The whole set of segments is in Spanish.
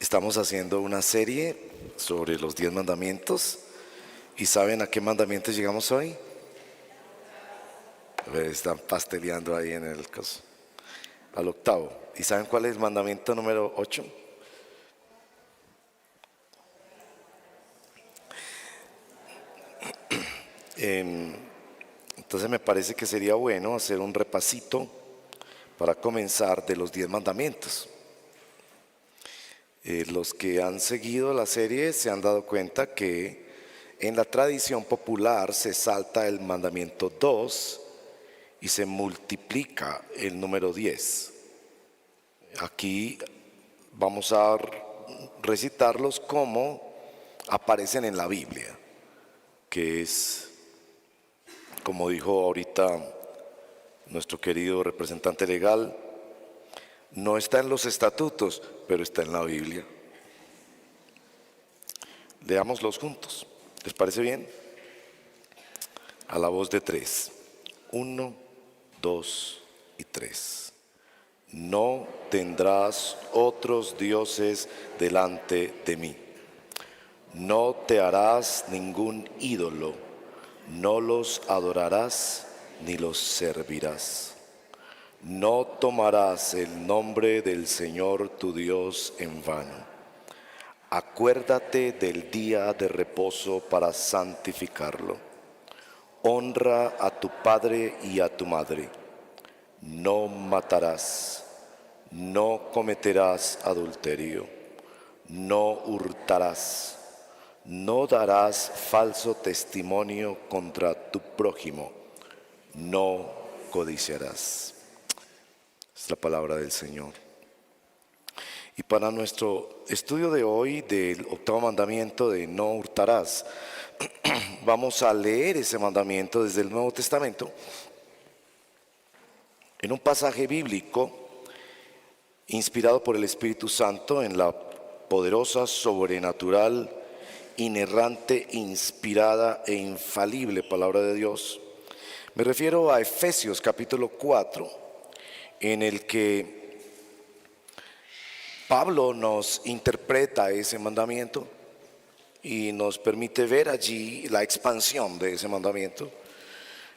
Estamos haciendo una serie sobre los 10 mandamientos. ¿Y saben a qué mandamientos llegamos hoy? Están pasteleando ahí en el coso. Al octavo. ¿Y saben cuál es el mandamiento número 8? Entonces me parece que sería bueno hacer un repasito para comenzar de los 10 mandamientos. Los que han seguido la serie se han dado cuenta que en la tradición popular se salta el mandamiento 2 y se multiplica el número 10. Aquí vamos a recitarlos como aparecen en la Biblia, que es, como dijo ahorita nuestro querido representante legal, no está en los estatutos, pero está en la Biblia. Leámoslos juntos. ¿Les parece bien? A la voz de 3. 1, 2 y 3. No tendrás otros dioses delante de mí. No te harás ningún ídolo. No los adorarás ni los servirás. No tomarás el nombre del Señor tu Dios en vano. Acuérdate del día de reposo para santificarlo. Honra a tu padre y a tu madre. No matarás. No cometerás adulterio. No hurtarás. No darás falso testimonio contra tu prójimo. No codiciarás. Es la palabra del Señor. Y para nuestro estudio de hoy del octavo mandamiento de no hurtarás, vamos a leer ese mandamiento desde el Nuevo Testamento en un pasaje bíblico inspirado por el Espíritu Santo en la poderosa, sobrenatural, inerrante, inspirada e infalible palabra de Dios. Me refiero a Efesios capítulo 4, en el que Pablo nos interpreta ese mandamiento y nos permite ver allí la expansión de ese mandamiento.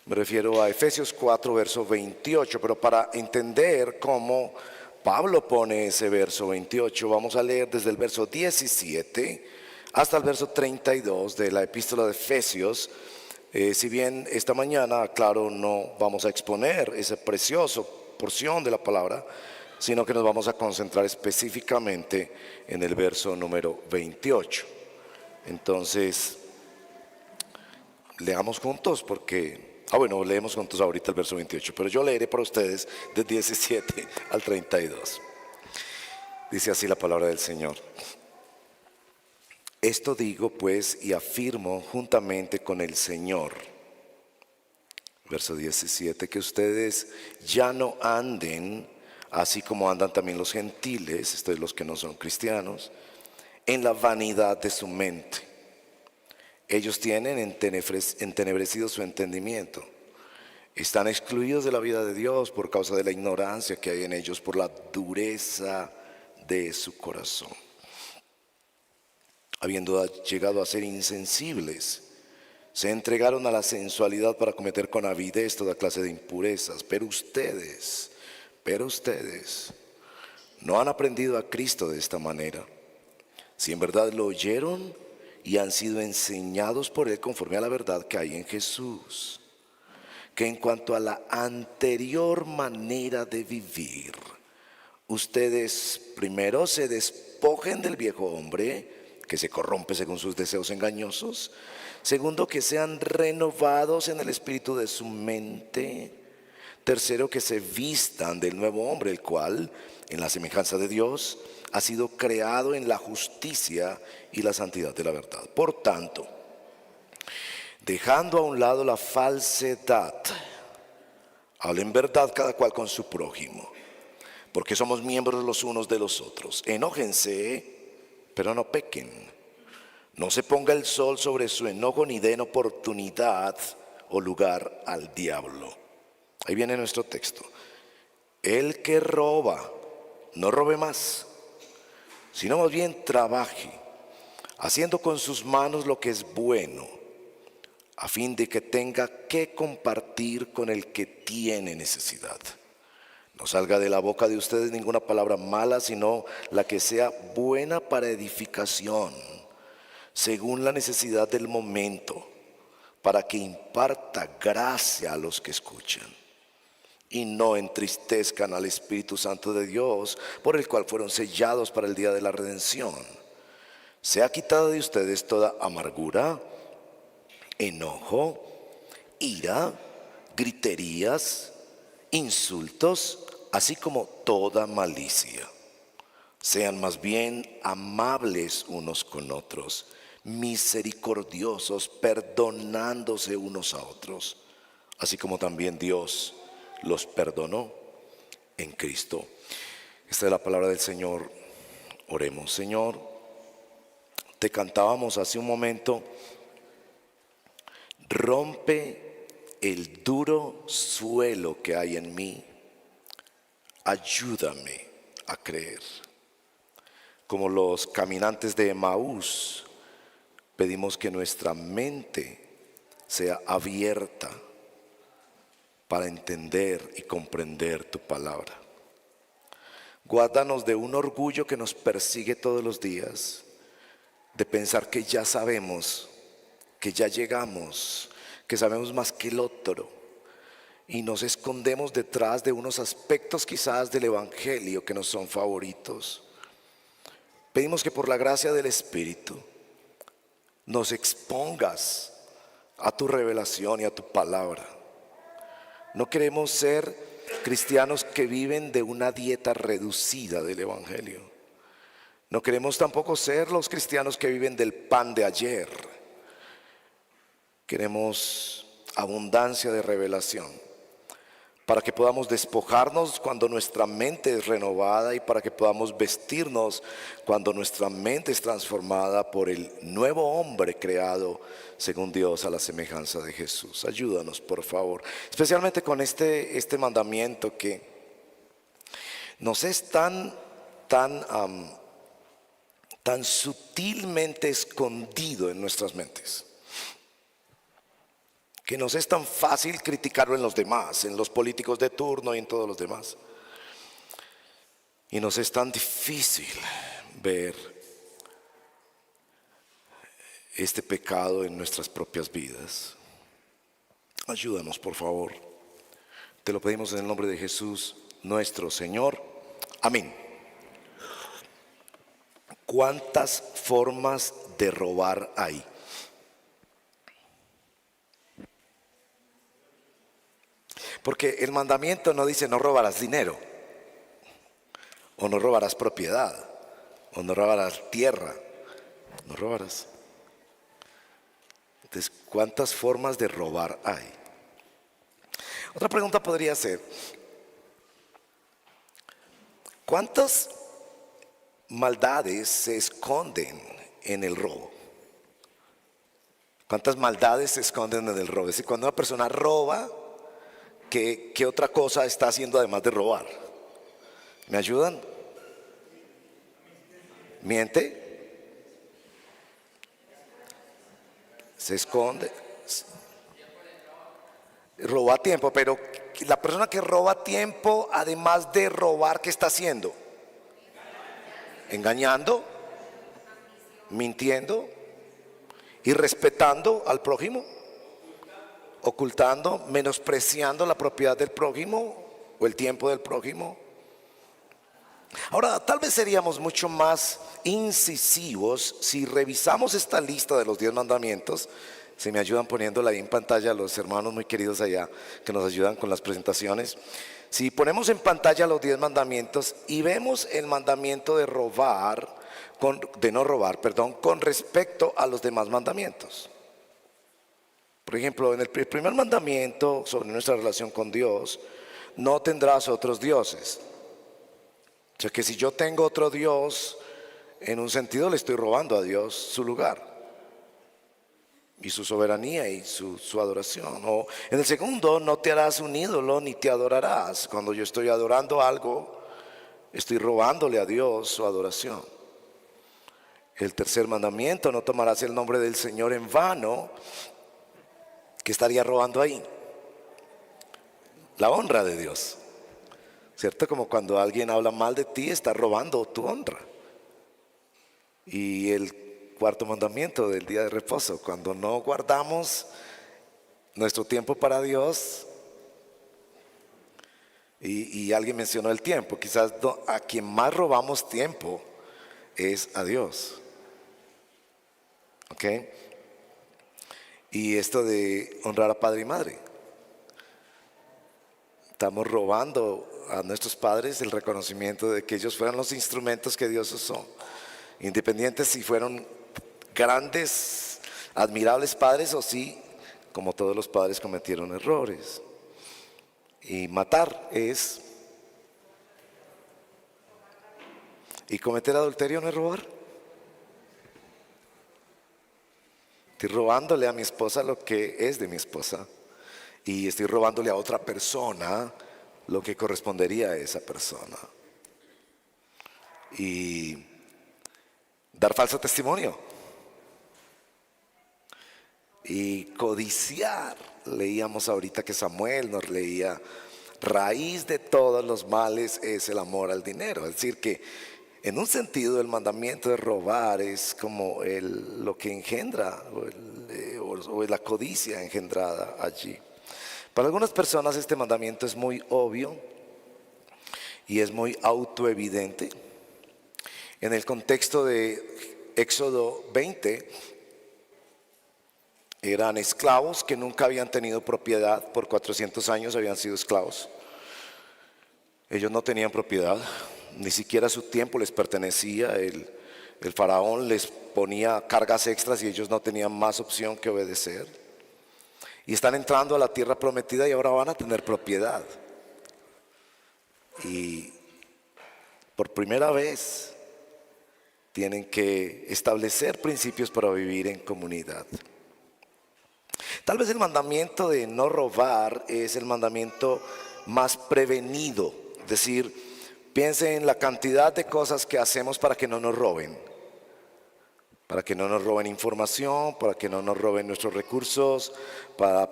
Me refiero a Efesios 4, verso 28, pero para entender cómo Pablo pone ese verso 28, vamos a leer desde el verso 17 hasta el verso 32 de la epístola de Efesios. Si bien esta mañana, claro, no vamos a exponer esa preciosa porción de la palabra, sino que nos vamos a concentrar específicamente en el verso número 28. Entonces, leamos juntos porque, leemos juntos ahorita el verso 28, pero yo leeré para ustedes del 17 al 32. Dice así la palabra del Señor. Esto digo pues y afirmo juntamente con el Señor, verso 17, que ustedes ya no anden así como andan también los gentiles, esto es los que no son cristianos, en la vanidad de su mente. Ellos tienen entenebrecido su entendimiento. Están excluidos de la vida de Dios por causa de la ignorancia que hay en ellos, por la dureza de su corazón. Habiendo llegado a ser insensibles, se entregaron a la sensualidad para cometer con avidez toda clase de impurezas. Pero ustedes no han aprendido a Cristo de esta manera. Si en verdad lo oyeron y han sido enseñados por Él conforme a la verdad que hay en Jesús, que en cuanto a la anterior manera de vivir, ustedes primero se despojen del viejo hombre, que se corrompe según sus deseos engañosos. Segundo, que sean renovados en el espíritu de su mente. Tercero, que se vistan del nuevo hombre, el cual, en la semejanza de Dios, ha sido creado en la justicia y la santidad de la verdad. Por tanto, dejando a un lado la falsedad, hablen verdad cada cual con su prójimo, porque somos miembros los unos de los otros. Enójense, pero no pequen. No se ponga el sol sobre su enojo, ni den oportunidad o lugar al diablo. Ahí viene nuestro texto. El que roba, no robe más, sino más bien trabaje, haciendo con sus manos lo que es bueno, a fin de que tenga que compartir con el que tiene necesidad. No salga de la boca de ustedes ninguna palabra mala, sino la que sea buena para edificación, según la necesidad del momento, para que imparta gracia a los que escuchan. Y no entristezcan al Espíritu Santo de Dios, por el cual fueron sellados para el día de la redención. Sea quitada de ustedes toda amargura, enojo, ira, griterías, insultos, así como toda malicia. Sean más bien amables unos con otros, misericordiosos, perdonándose unos a otros, así como también Dios los perdonó en Cristo. Esta es la palabra del Señor. Oremos. Señor, te cantábamos hace un momento: rompe el duro suelo que hay en mí, ayúdame a creer. Como los caminantes de Emaús, pedimos que nuestra mente sea abierta para entender y comprender tu palabra. Guárdanos de un orgullo que nos persigue todos los días, de pensar que ya sabemos, que ya llegamos, que sabemos más que el otro, y nos escondemos detrás de unos aspectos quizás del Evangelio que nos son favoritos. Pedimos que por la gracia del Espíritu nos expongas a tu revelación y a tu palabra. No queremos ser cristianos que viven de una dieta reducida del Evangelio. No queremos tampoco ser los cristianos que viven del pan de ayer. Queremos abundancia de revelación, para que podamos despojarnos cuando nuestra mente es renovada y para que podamos vestirnos cuando nuestra mente es transformada por el nuevo hombre creado según Dios a la semejanza de Jesús. Ayúdanos, por favor, especialmente con este mandamiento que nos es tan sutilmente escondido en nuestras mentes, que nos es tan fácil criticarlo en los demás, en los políticos de turno y en todos los demás. Y nos es tan difícil ver este pecado en nuestras propias vidas. Ayúdanos, por favor. Te lo pedimos en el nombre de Jesús, nuestro Señor. Amén. ¿Cuántas formas de robar hay? Porque el mandamiento no dice no robarás dinero, o no robarás propiedad, o no robarás tierra, no robarás. Entonces, ¿cuántas formas de robar hay? Otra pregunta podría ser: ¿cuántas maldades se esconden en el robo? ¿Cuántas maldades se esconden en el robo? Es decir, cuando una persona roba, ¿qué otra cosa está haciendo además de robar? ¿Me ayudan? ¿Miente? Se esconde. Roba tiempo, pero la persona que roba tiempo, además de robar, ¿qué está haciendo? Engañando, mintiendo, irrespetando al prójimo, ocultando, menospreciando la propiedad del prójimo o el tiempo del prójimo. Ahora, tal vez seríamos mucho más incisivos si revisamos esta lista de los 10 mandamientos. Si me ayudan poniéndola ahí en pantalla los hermanos muy queridos allá que nos ayudan con las presentaciones. Si ponemos en pantalla los 10 mandamientos y vemos el mandamiento de no robar, con respecto a los demás mandamientos. Por ejemplo, en el primer mandamiento sobre nuestra relación con Dios: no tendrás otros dioses. O sea que si yo tengo otro Dios, en un sentido le estoy robando a Dios su lugar y su soberanía y su adoración. O en el segundo: no te harás un ídolo ni te adorarás. Cuando yo estoy adorando algo, estoy robándole a Dios su adoración. El tercer mandamiento: no tomarás el nombre del Señor en vano. ¿Qué estaría robando ahí? La honra de Dios, ¿cierto? Como cuando alguien habla mal de ti, está robando tu honra. Y el cuarto mandamiento del día de reposo: cuando no guardamos nuestro tiempo para Dios. Y alguien mencionó el tiempo. Quizás a quien más robamos tiempo es a Dios. ¿Ok? Y esto de honrar a padre y madre. Estamos robando a nuestros padres el reconocimiento de que ellos fueron los instrumentos que Dios usó. Independientes si fueron grandes, admirables padres o si, como todos los padres, cometieron errores. Y matar es... ¿Y cometer adulterio no es robar? Estoy robándole a mi esposa lo que es de mi esposa. Y estoy robándole a otra persona lo que correspondería a esa persona. Y dar falso testimonio. Y codiciar. Leíamos ahorita que Samuel nos leía: raíz de todos los males es el amor al dinero. Es decir que en un sentido el mandamiento de robar es como lo que engendra o la codicia engendrada allí. Para algunas personas este mandamiento es muy obvio y es muy autoevidente. En el contexto de Éxodo 20, eran esclavos que nunca habían tenido propiedad. Por 400 años habían sido esclavos. Ellos no tenían propiedad, ni siquiera su tiempo les pertenecía. El faraón les ponía cargas extras y ellos no tenían más opción que obedecer. Y están entrando a la tierra prometida y ahora van a tener propiedad. Y por primera vez tienen que establecer principios para vivir en comunidad. Tal vez el mandamiento de no robar es el mandamiento más prevenido. Es decir, piense en la cantidad de cosas que hacemos para que no nos roben. Para que no nos roben información, para que no nos roben nuestros recursos,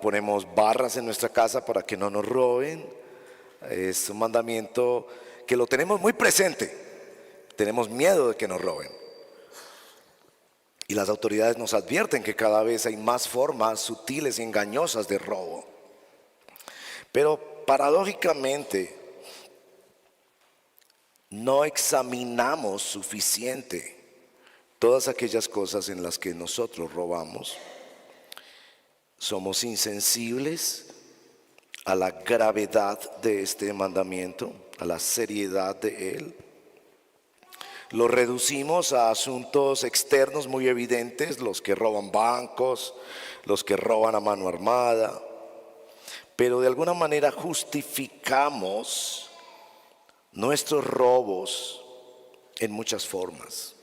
ponemos barras en nuestra casa para que no nos roben. Es un mandamiento que lo tenemos muy presente. Tenemos miedo de que nos roben. Y las autoridades nos advierten que cada vez hay más formas sutiles y engañosas de robo. Pero paradójicamente no examinamos suficiente todas aquellas cosas en las que nosotros robamos. Somos insensibles a la gravedad de este mandamiento, a la seriedad de él. Lo reducimos a asuntos externos muy evidentes: los que roban bancos, los que roban a mano armada. Pero de alguna manera justificamos nuestros robos en muchas formas.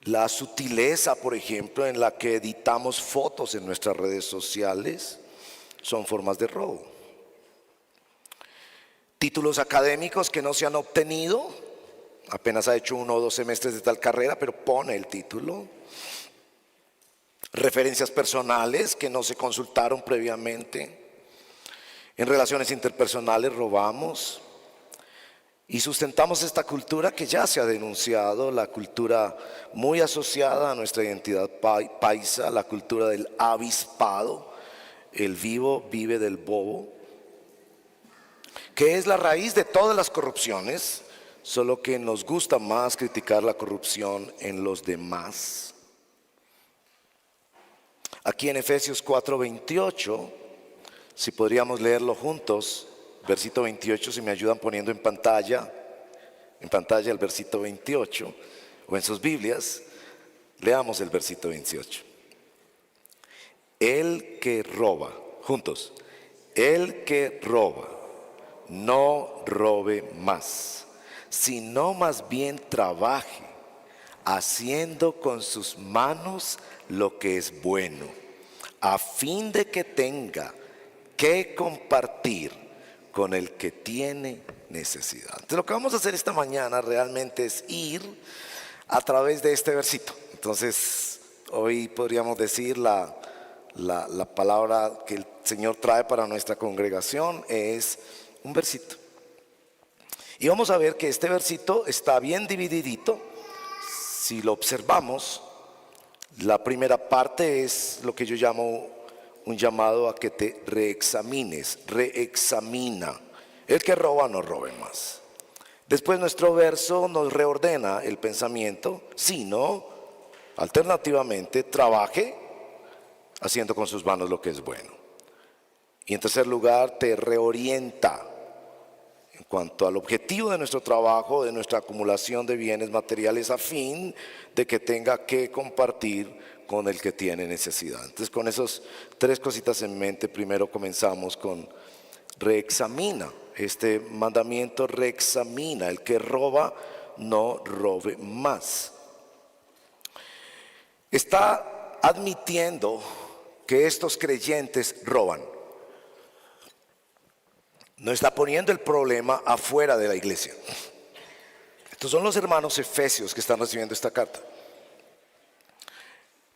La sutileza, por ejemplo, en la que editamos fotos en nuestras redes sociales, son formas de robo. Títulos académicos que no se han obtenido, apenas ha hecho 1 o 2 semestres de tal carrera, pero pone el título. Referencias personales que no se consultaron previamente. En relaciones interpersonales robamos. Y sustentamos esta cultura que ya se ha denunciado, la cultura muy asociada a nuestra identidad paisa, la cultura del avispado, el vivo vive del bobo, que es la raíz de todas las corrupciones, solo que nos gusta más criticar la corrupción en los demás. Aquí en Efesios 4:28, si podríamos leerlo juntos, versículo 28, si me ayudan poniendo en pantalla el versículo 28, o en sus Biblias, leamos el versículo 28. El que roba, juntos, el que roba, no robe más, sino más bien trabaje, haciendo con sus manos lo que es bueno, a fin de que tenga que compartir con el que tiene necesidad. Entonces lo que vamos a hacer esta mañana realmente es ir a través de este versito. Entonces hoy podríamos decir la palabra que el Señor trae para nuestra congregación es un versito. Y vamos a ver que este versito está bien divididito. Si lo observamos, la primera parte es lo que yo llamo un llamado a que te reexamines, reexamina. El que roba no robe más. Después nuestro verso nos reordena el pensamiento, sino alternativamente trabaje haciendo con sus manos lo que es bueno. Y en tercer lugar te reorienta en cuanto al objetivo de nuestro trabajo, de nuestra acumulación de bienes materiales, a fin de que tenga que compartir con el que tiene necesidad. Entonces, con esas tres cositas en mente, primero comenzamos con reexamina. Este mandamiento reexamina: el que roba no robe más. Está admitiendo que estos creyentes roban. No está poniendo el problema afuera de la iglesia. Estos son los hermanos efesios que están recibiendo esta carta,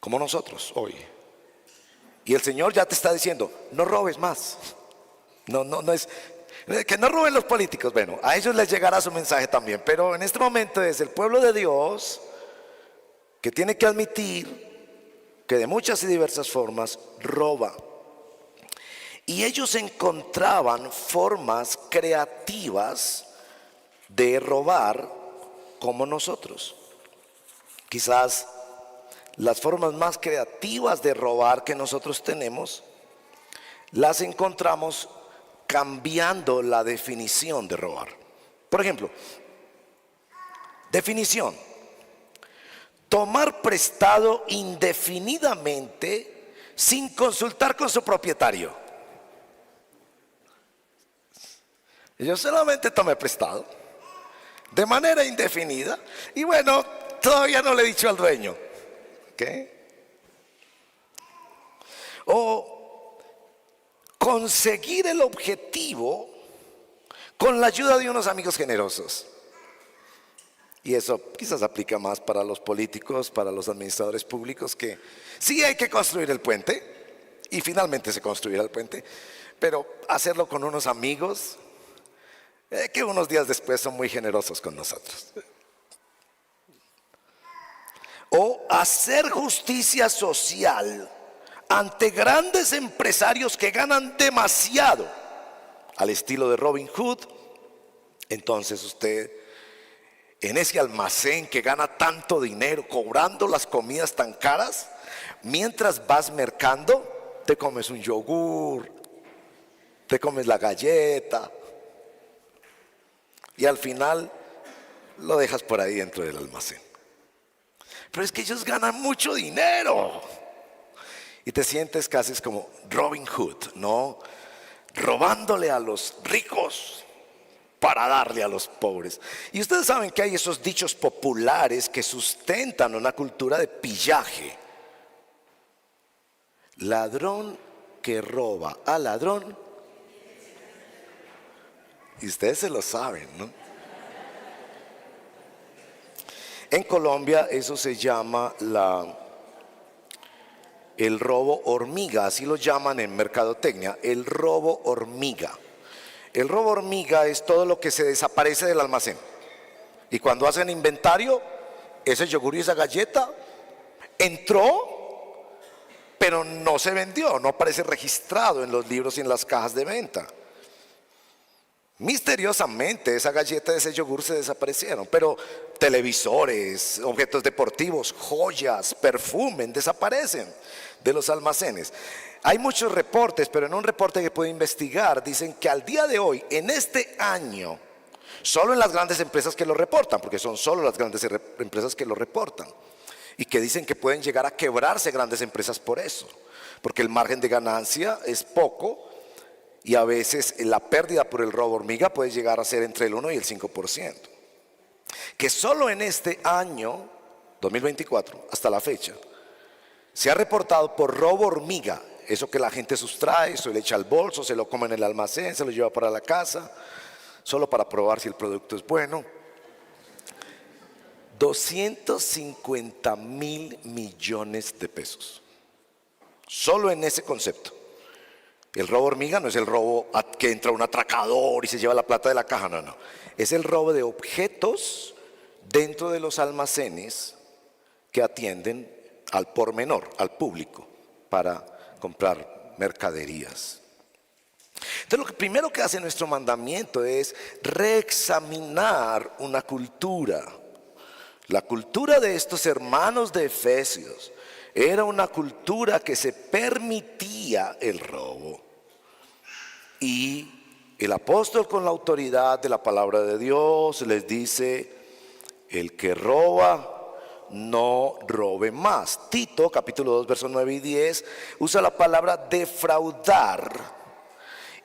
como nosotros hoy. Y el Señor ya te está diciendo: no robes más. No es que no roben los políticos. Bueno, a ellos les llegará su mensaje también, pero en este momento es el pueblo de Dios que tiene que admitir que de muchas y diversas formas roba. Y ellos encontraban formas creativas de robar como nosotros. Quizás las formas más creativas de robar que nosotros tenemos las encontramos cambiando la definición de robar. Por ejemplo, definición: tomar prestado indefinidamente sin consultar con su propietario. Yo solamente tomé prestado de manera indefinida y bueno, todavía no le he dicho al dueño. ¿Qué? O conseguir el objetivo con la ayuda de unos amigos generosos. Y eso quizás aplica más para los políticos, para los administradores públicos, que sí hay que construir el puente, y finalmente se construirá el puente, pero hacerlo con unos amigos que unos días después son muy generosos con nosotros. O hacer justicia social ante grandes empresarios que ganan demasiado, al estilo de Robin Hood. Entonces usted, en ese almacén que gana tanto dinero cobrando las comidas tan caras, mientras vas mercando, te comes un yogur, te comes la galleta y al final lo dejas por ahí dentro del almacén. Pero es que ellos ganan mucho dinero y te sientes casi como Robin Hood, ¿no? Robándole a los ricos para darle a los pobres. Y ustedes saben que hay esos dichos populares que sustentan una cultura de pillaje. Ladrón que roba a ladrón. Y ustedes se lo saben, ¿no? En Colombia eso se llama el robo hormiga, así lo llaman en mercadotecnia, el robo hormiga. El robo hormiga es todo lo que se desaparece del almacén. Y cuando hacen inventario, ese yogur y esa galleta entró, pero no se vendió, no aparece registrado en los libros y en las cajas de venta. Misteriosamente esa galleta y ese yogur se desaparecieron, pero televisores, objetos deportivos, joyas, perfumes desaparecen de los almacenes. Hay muchos reportes, pero en un reporte que pude investigar dicen que al día de hoy, en este año, solo en las grandes empresas que lo reportan, porque son solo las grandes empresas que lo reportan, y que dicen que pueden llegar a quebrarse grandes empresas por eso, porque el margen de ganancia es poco. Y a veces la pérdida por el robo hormiga puede llegar a ser entre el 1 y el 5%. Que solo en este año 2024, hasta la fecha, se ha reportado por robo hormiga, eso que la gente sustrae, se le echa al bolso, se lo come en el almacén, se lo lleva para la casa, solo para probar si el producto es bueno. 250.000 millones de pesos. Solo en ese concepto. El robo hormiga no es el robo que entra un atracador y se lleva la plata de la caja, no. Es el robo de objetos dentro de los almacenes que atienden al por menor, al público, para comprar mercaderías. Entonces, lo primero que hace nuestro mandamiento es reexaminar una cultura. La cultura de estos hermanos de Efesios era una cultura que se permitía el robo. Y el apóstol, con la autoridad de la palabra de Dios, les dice: el que roba, no robe más. Tito, capítulo 2, versos 9 y 10, usa la palabra defraudar.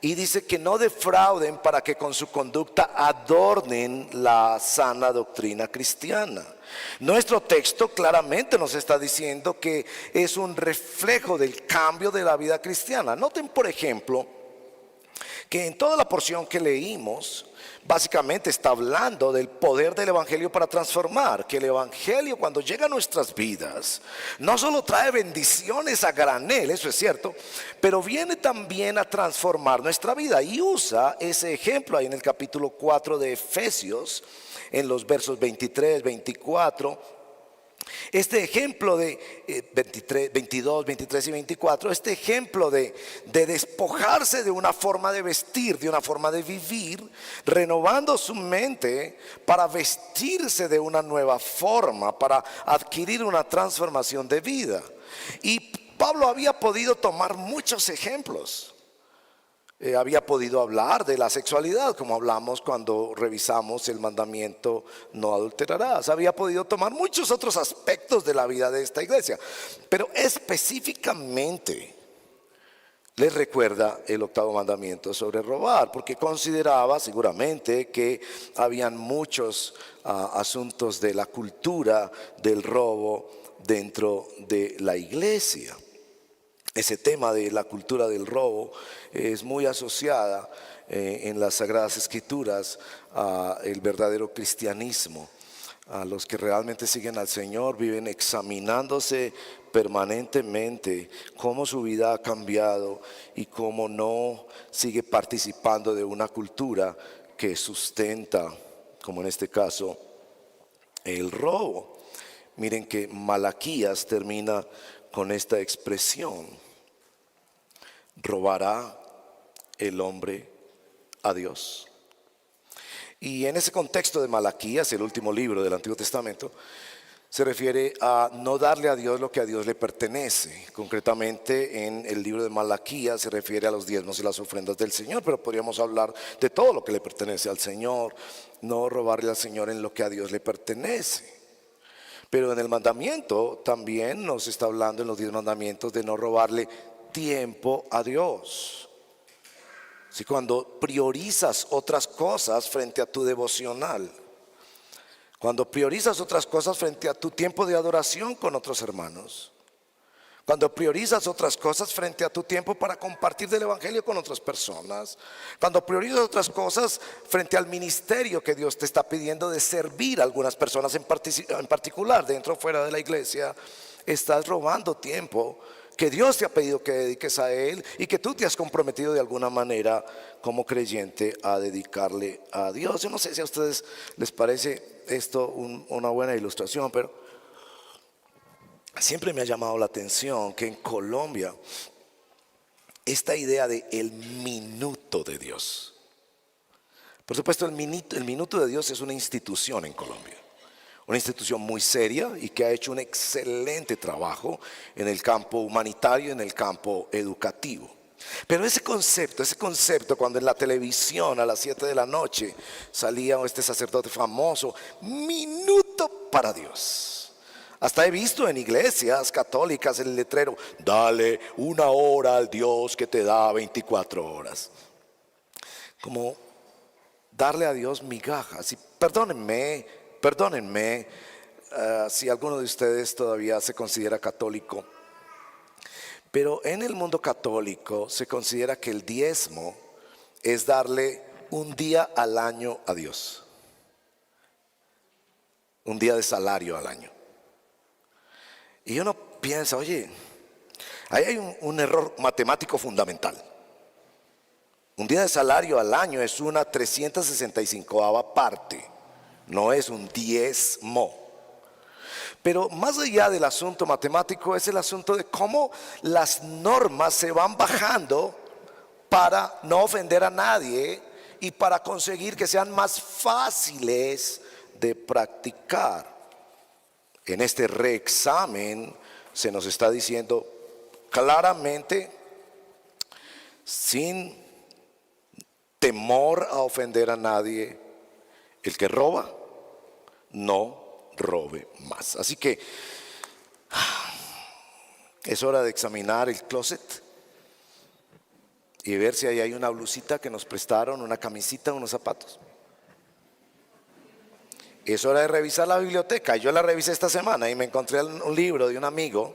Y dice que no defrauden para que con su conducta adornen la sana doctrina cristiana. Nuestro texto claramente nos está diciendo que es un reflejo del cambio de la vida cristiana. Noten, por ejemplo, que en toda la porción que leímos, básicamente está hablando del poder del evangelio para transformar. Que el evangelio, cuando llega a nuestras vidas, no solo trae bendiciones a granel, eso es cierto, pero viene también a transformar nuestra vida. Y usa ese ejemplo ahí en el capítulo 4 de Efesios, en los versos 23, 24. Este ejemplo de 22, 23 y 24, este ejemplo de despojarse de una forma de vestir, de una forma de vivir, renovando su mente para vestirse de una nueva forma, para adquirir una transformación de vida. Y Pablo había podido tomar muchos ejemplos. Había podido hablar de la sexualidad, como hablamos cuando revisamos el mandamiento no adulterarás. Había podido tomar muchos otros aspectos de la vida de esta iglesia, pero específicamente les recuerda el octavo mandamiento sobre robar, porque consideraba seguramente que habían muchos asuntos de la cultura del robo dentro de la iglesia. Ese tema de la cultura del robo es muy asociada en las Sagradas Escrituras al verdadero cristianismo. A los que realmente siguen al Señor viven examinándose permanentemente cómo su vida ha cambiado y cómo no sigue participando de una cultura que sustenta, como en este caso, el robo. Miren que Malaquías termina con esta expresión: ¿robará el hombre a Dios? Y en ese contexto de Malaquías, el último libro del Antiguo Testamento, se refiere a no darle a Dios lo que a Dios le pertenece. Concretamente, en el libro de Malaquías se refiere a los diezmos y las ofrendas del Señor, pero podríamos hablar de todo lo que le pertenece al Señor, no robarle al Señor en lo que a Dios le pertenece. Pero en el mandamiento también nos está hablando, en los 10 mandamientos, de no robarle tiempo a Dios. Si cuando priorizas otras cosas frente a tu devocional, cuando priorizas otras cosas frente a tu tiempo de adoración con otros hermanos, cuando priorizas otras cosas frente a tu tiempo para compartir del evangelio con otras personas, cuando priorizas otras cosas frente al ministerio que Dios te está pidiendo de servir a algunas personas en particular, dentro o fuera de la iglesia, estás robando tiempo que Dios te ha pedido que dediques a Él y que tú te has comprometido de alguna manera como creyente a dedicarle a Dios. Yo no sé si a ustedes les parece esto una buena ilustración, pero siempre me ha llamado la atención que en Colombia esta idea de el minuto de Dios. Por supuesto, el minuto de Dios es una institución en Colombia. Una institución muy seria y que ha hecho un excelente trabajo en el campo humanitario y en el campo educativo. Pero ese concepto, cuando en la televisión a las 7 de la noche salía este sacerdote famoso, minuto para Dios. Hasta he visto en iglesias católicas el letrero: dale 1 hora al Dios que te da 24 horas. Como darle a Dios migajas. Y perdónenme si alguno de ustedes todavía se considera católico, pero en el mundo católico se considera que el diezmo es darle un día al año a Dios. Un día de salario al año. Y uno piensa, oye, ahí hay un error matemático fundamental. Un día de salario al año es una 365ª parte, no es un diezmo. Pero más allá del asunto matemático es el asunto de cómo las normas se van bajando para no ofender a nadie y para conseguir que sean más fáciles de practicar. En este reexamen se nos está diciendo claramente, sin temor a ofender a nadie, el que roba, no robe más. Así que es hora de examinar el closet y ver si ahí hay una blusita que nos prestaron, una camisita, unos zapatos. Es hora de revisar la biblioteca. Yo la revisé esta semana y me encontré un libro de un amigo.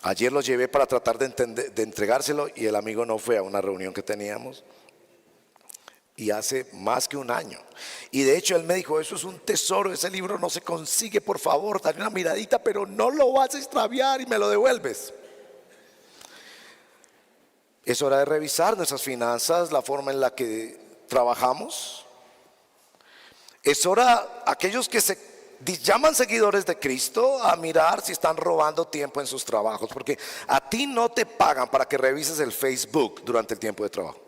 Ayer lo llevé para tratar de entregárselo y el amigo no fue a una reunión que teníamos. Y hace más que un año. Y de hecho él me dijo, eso es un tesoro, ese libro no se consigue, por favor, dale una miradita, pero no lo vas a extraviar y me lo devuelves. Es hora de revisar nuestras finanzas, la forma en la que trabajamos. Es hora, aquellos que se llaman seguidores de Cristo, a mirar si están robando tiempo en sus trabajos, porque a ti no te pagan para que revises el Facebook durante el tiempo de trabajo.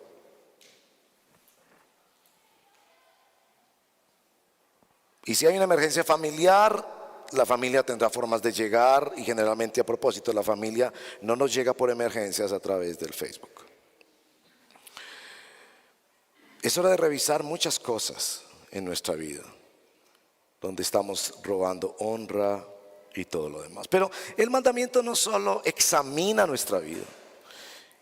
Y si hay una emergencia familiar, la familia tendrá formas de llegar, y generalmente a propósito la familia no nos llega por emergencias a través del Facebook. Es hora de revisar muchas cosas en nuestra vida, donde estamos robando honra y todo lo demás. Pero el mandamiento no solo examina nuestra vida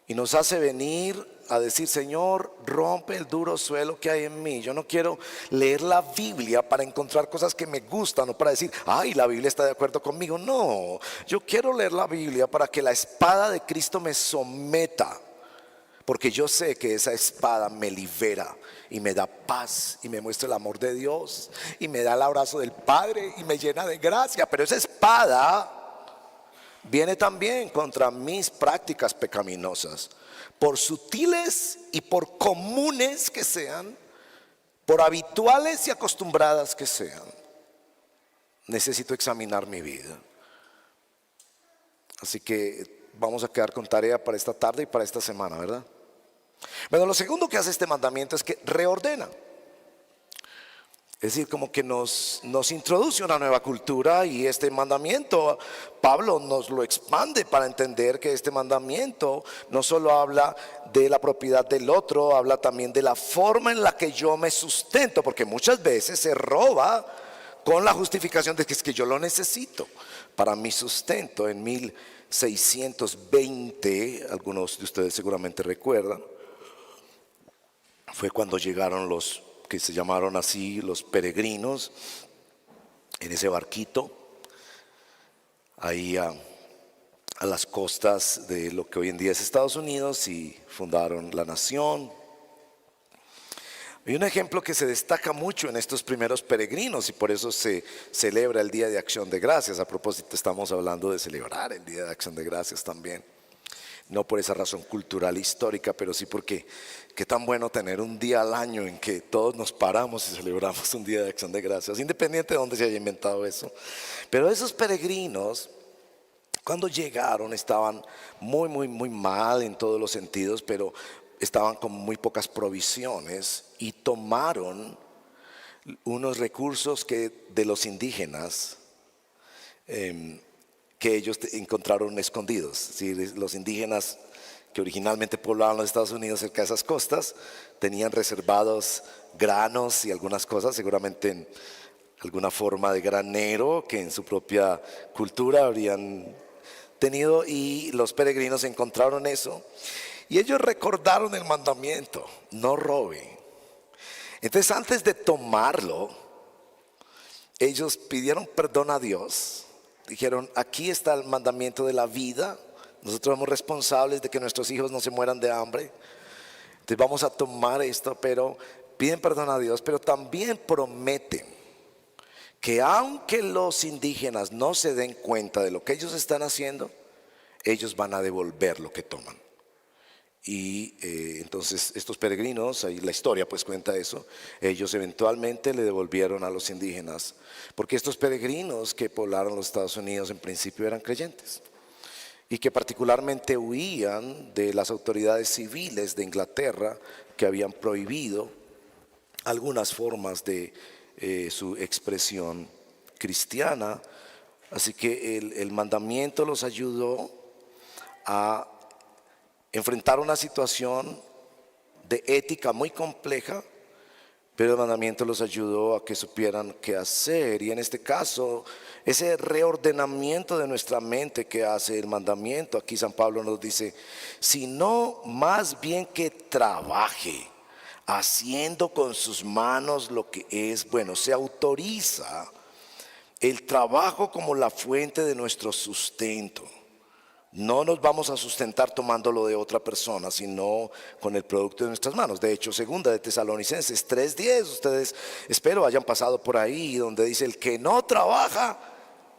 y nos hace venir a decir, Señor, rompe el duro suelo que hay en mí. Yo no quiero leer la Biblia para encontrar cosas que me gustan o para decir, ay, la Biblia está de acuerdo conmigo. No, yo quiero leer la Biblia para que la espada de Cristo me someta, porque yo sé que esa espada me libera y me da paz y me muestra el amor de Dios y me da el abrazo del Padre y me llena de gracia. Pero esa espada viene también contra mis prácticas pecaminosas, por sutiles y por comunes que sean, por habituales y acostumbradas que sean. Necesito examinar mi vida. Así que vamos a quedar con tarea para esta tarde y para esta semana, ¿verdad? Bueno, lo segundo que hace este mandamiento es que reordena. Es decir, como que nos introduce una nueva cultura, y este mandamiento Pablo nos lo expande para entender que este mandamiento no solo habla de la propiedad del otro, habla también de la forma en la que yo me sustento, porque muchas veces se roba con la justificación de que es que yo lo necesito para mi sustento. En 1620, algunos de ustedes seguramente recuerdan, fue cuando llegaron los que se llamaron así, los peregrinos, en ese barquito, ahí a las costas de lo que hoy en día es Estados Unidos, y fundaron la nación. Hay un ejemplo que se destaca mucho en estos primeros peregrinos, y por eso se celebra el Día de Acción de Gracias. A propósito, estamos hablando de celebrar el Día de Acción de Gracias también. No por esa razón cultural histórica, pero sí porque qué tan bueno tener un día al año en que todos nos paramos y celebramos un Día de Acción de Gracias, independiente de dónde se haya inventado eso. Pero esos peregrinos, cuando llegaron, estaban muy mal en todos los sentidos, pero estaban con muy pocas provisiones, y tomaron unos recursos de los indígenas, que ellos encontraron escondidos. ¿Sí? Los indígenas que originalmente poblaban los Estados Unidos cerca de esas costas tenían reservados granos y algunas cosas, seguramente en alguna forma de granero que en su propia cultura habrían tenido, y los peregrinos encontraron eso y ellos recordaron el mandamiento: no robe. Entonces, antes de tomarlo, ellos pidieron perdón a Dios. Dijeron, aquí está el mandamiento de la vida, nosotros somos responsables de que nuestros hijos no se mueran de hambre. Entonces vamos a tomar esto, pero piden perdón a Dios, pero también prometen que aunque los indígenas no se den cuenta de lo que ellos están haciendo, ellos van a devolver lo que toman. Y entonces estos peregrinos, ahí la historia pues cuenta eso, ellos eventualmente le devolvieron a los indígenas, porque estos peregrinos que poblaron los Estados Unidos en principio eran creyentes y que particularmente huían de las autoridades civiles de Inglaterra que habían prohibido algunas formas de su expresión cristiana. Así que el mandamiento los ayudó a enfrentar una situación de ética muy compleja, pero el mandamiento los ayudó a que supieran qué hacer. Y en este caso, ese reordenamiento de nuestra mente que hace el mandamiento, aquí San Pablo nos dice, sino más bien que trabaje, haciendo con sus manos lo que es bueno. Se autoriza el trabajo como la fuente de nuestro sustento. No nos vamos a sustentar tomándolo de otra persona, sino con el producto de nuestras manos. De hecho, segunda de Tesalonicenses 3:10, ustedes espero hayan pasado por ahí, donde dice, el que no trabaja,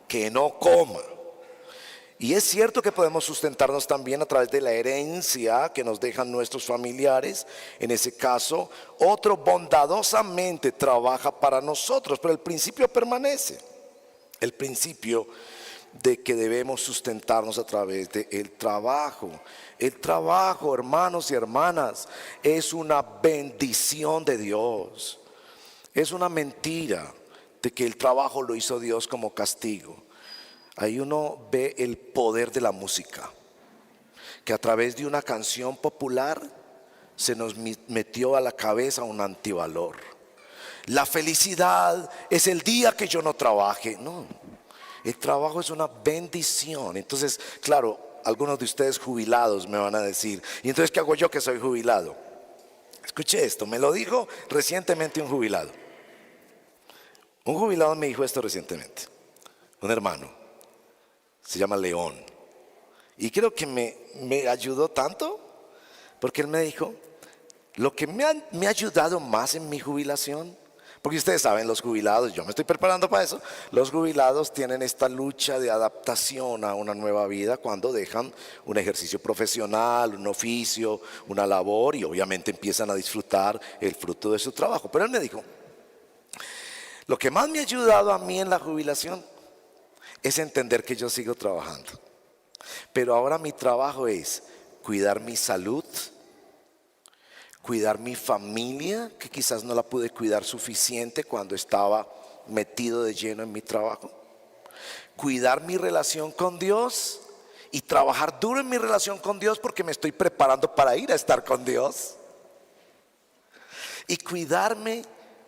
que no coma. Y es cierto que podemos sustentarnos también a través de la herencia que nos dejan nuestros familiares. En ese caso, otro bondadosamente trabaja para nosotros, pero el principio permanece. El principio de que debemos sustentarnos a través del trabajo. El trabajo, hermanos y hermanas, es una bendición de Dios. Es una mentira de que el trabajo lo hizo Dios como castigo. Ahí uno ve el poder de la música, que a través de una canción popular se nos metió a la cabeza un antivalor. La felicidad es el día que yo no trabaje. No, el trabajo es una bendición. Entonces, claro, algunos de ustedes jubilados me van a decir, ¿y entonces qué hago yo que soy jubilado? Escuche esto, me lo dijo recientemente un jubilado. Un jubilado me dijo esto recientemente, un hermano, se llama León. Y creo que me ayudó tanto, porque él me dijo, lo que me ha ayudado más en mi jubilación, porque ustedes saben, los jubilados, yo me estoy preparando para eso, los jubilados tienen esta lucha de adaptación a una nueva vida cuando dejan un ejercicio profesional, un oficio, una labor, y obviamente empiezan a disfrutar el fruto de su trabajo. Pero él me dijo, lo que más me ha ayudado a mí en la jubilación es entender que yo sigo trabajando, pero ahora mi trabajo es cuidar mi salud, cuidar mi familia, que quizás no la pude cuidar suficiente cuando estaba metido de lleno en mi trabajo, cuidar mi relación con Dios y trabajar duro en mi relación con Dios porque me estoy preparando para ir a estar con Dios, y cuidarme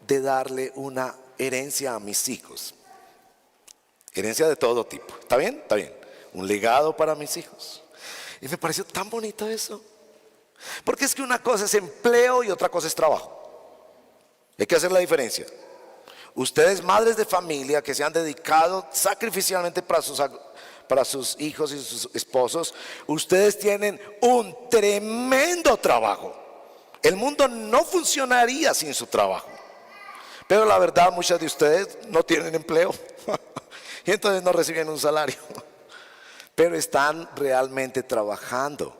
de darle una herencia a mis hijos, herencia de todo tipo. ¿Está bien? Está bien. Un legado para mis hijos. Y me pareció tan bonito eso, porque es que una cosa es empleo y otra cosa es trabajo. Hay que hacer la diferencia. Ustedes, madres de familia que se han dedicado sacrificialmente para sus hijos y sus esposos, ustedes tienen un tremendo trabajo. El mundo no funcionaría sin su trabajo. Pero la verdad, muchas de ustedes no tienen empleo y entonces no reciben un salario, pero están realmente trabajando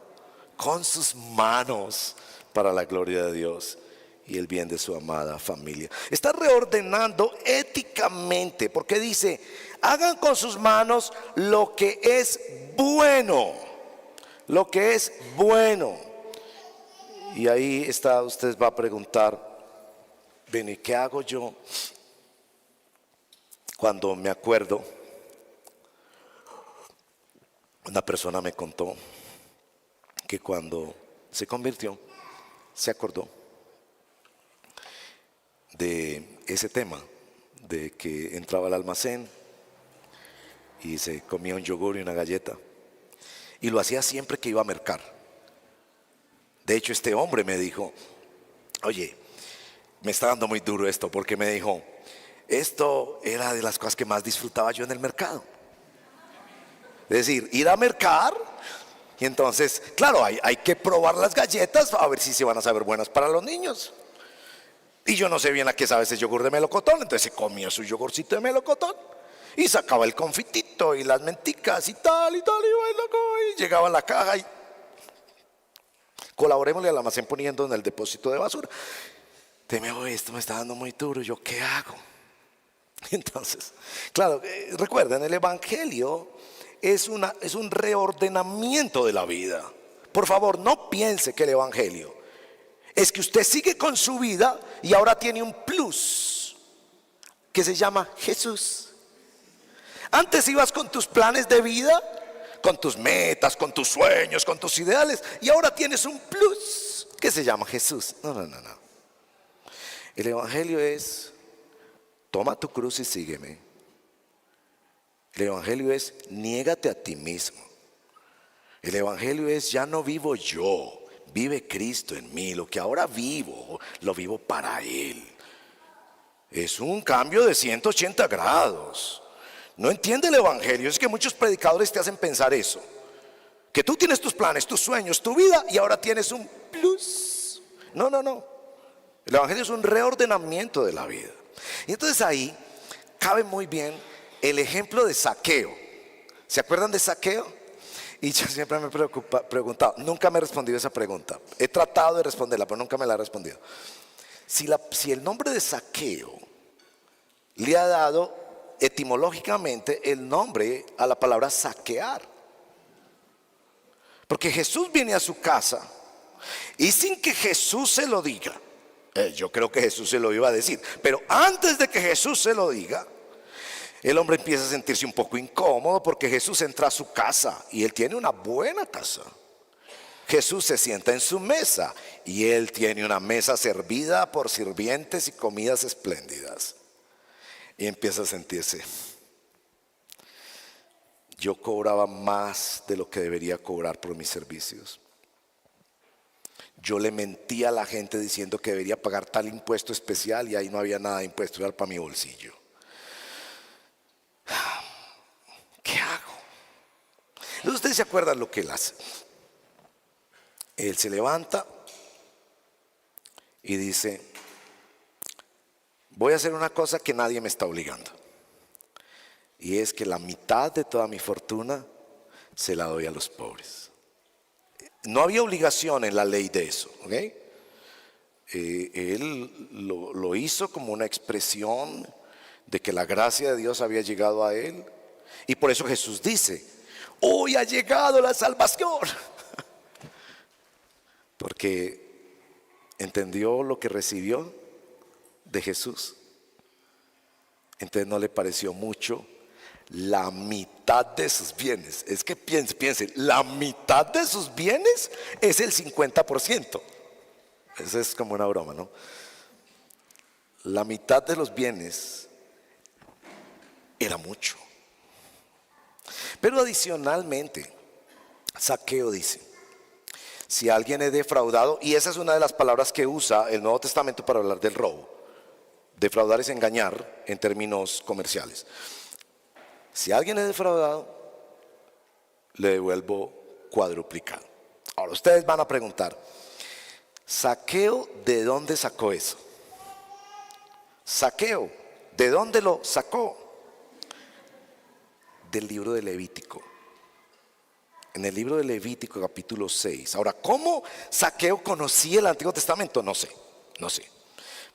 con sus manos para la gloria de Dios y el bien de su amada familia. Está reordenando éticamente, porque dice, hagan con sus manos lo que es bueno, lo que es bueno. Y ahí está, usted va a preguntar, ven, ¿y qué hago yo cuando me acuerdo? Una persona me contó que cuando se convirtió, se acordó de ese tema, de que entraba al almacén y se comía un yogur y una galleta, y lo hacía siempre que iba a mercar. De hecho, este hombre me dijo, oye, me está dando muy duro esto, porque me dijo, esto era de las cosas que más disfrutaba yo en el mercado. Es decir, ir a mercar Y entonces, claro, hay que probar las galletas a ver si se van a saber buenas para los niños. Y yo no sé bien a qué sabe ese yogur de melocotón, entonces se comía su yogurcito de melocotón y sacaba el confitito y las menticas y tal, y bueno, y llegaba a la caja y colaborémosle al almacén poniendo en el depósito de basura. Esto me está dando muy duro, ¿yo qué hago? Entonces, claro, recuerden, el Evangelio es un reordenamiento de la vida. Por favor, no piense que el Evangelio es que usted sigue con su vida y ahora tiene un plus que se llama Jesús. Antes ibas con tus planes de vida, con tus metas, con tus sueños, con tus ideales, y ahora tienes un plus que se llama Jesús. No, no, no, no. El Evangelio es: toma tu cruz y sígueme. El Evangelio es: niégate a ti mismo. El Evangelio es: ya no vivo yo, vive Cristo en mí. Lo que ahora vivo, lo vivo para Él. Es un cambio de 180 grados. No entiende el Evangelio. Es que muchos predicadores te hacen pensar eso, que tú tienes tus planes, tus sueños, tu vida, y ahora tienes un plus. No, no, no. El Evangelio es un reordenamiento de la vida. Y entonces ahí cabe muy bien el ejemplo de Zaqueo. ¿Se acuerdan de Zaqueo? Y yo siempre me he preguntado, nunca me he respondido esa pregunta. He tratado de responderla, pero nunca me la he respondido. Si el nombre de Zaqueo le ha dado etimológicamente el nombre a la palabra saquear. Porque Jesús viene a su casa y sin que Jesús se lo diga, yo creo que Jesús se lo iba a decir, pero antes de que Jesús se lo diga, el hombre empieza a sentirse un poco incómodo porque Jesús entra a su casa y él tiene una buena casa. Jesús se sienta en su mesa y él tiene una mesa servida por sirvientes y comidas espléndidas. Y empieza a sentirse: yo cobraba más de lo que debería cobrar por mis servicios. Yo le mentía a la gente diciendo que debería pagar tal impuesto especial y ahí no había nada de impuesto, era para mi bolsillo. ¿Qué hago? Entonces ustedes se acuerdan lo que él hace. Él se levanta y dice: voy a hacer una cosa que nadie me está obligando, y es que la mitad de toda mi fortuna se la doy a los pobres. No había obligación en la ley de eso, ¿ok? Él lo hizo como una expresión de que la gracia de Dios había llegado a él. Y por eso Jesús dice: hoy ha llegado la salvación. Porque entendió lo que recibió de Jesús. Entonces no le pareció mucho la mitad de sus bienes. Es que piense, la mitad de sus bienes es el 50%. Eso es como una broma, ¿no? La mitad de los bienes era mucho. Pero adicionalmente, Zaqueo dice: si alguien es defraudado, y esa es una de las palabras que usa el Nuevo Testamento para hablar del robo. Defraudar es engañar en términos comerciales. Si alguien es defraudado, le devuelvo cuadruplicado. Ahora ustedes van a preguntar: Zaqueo, ¿de dónde sacó eso? Zaqueo, ¿de dónde lo sacó? Del libro de Levítico. En el libro de Levítico capítulo 6. Ahora, ¿cómo Zaqueo conocía el Antiguo Testamento? No sé.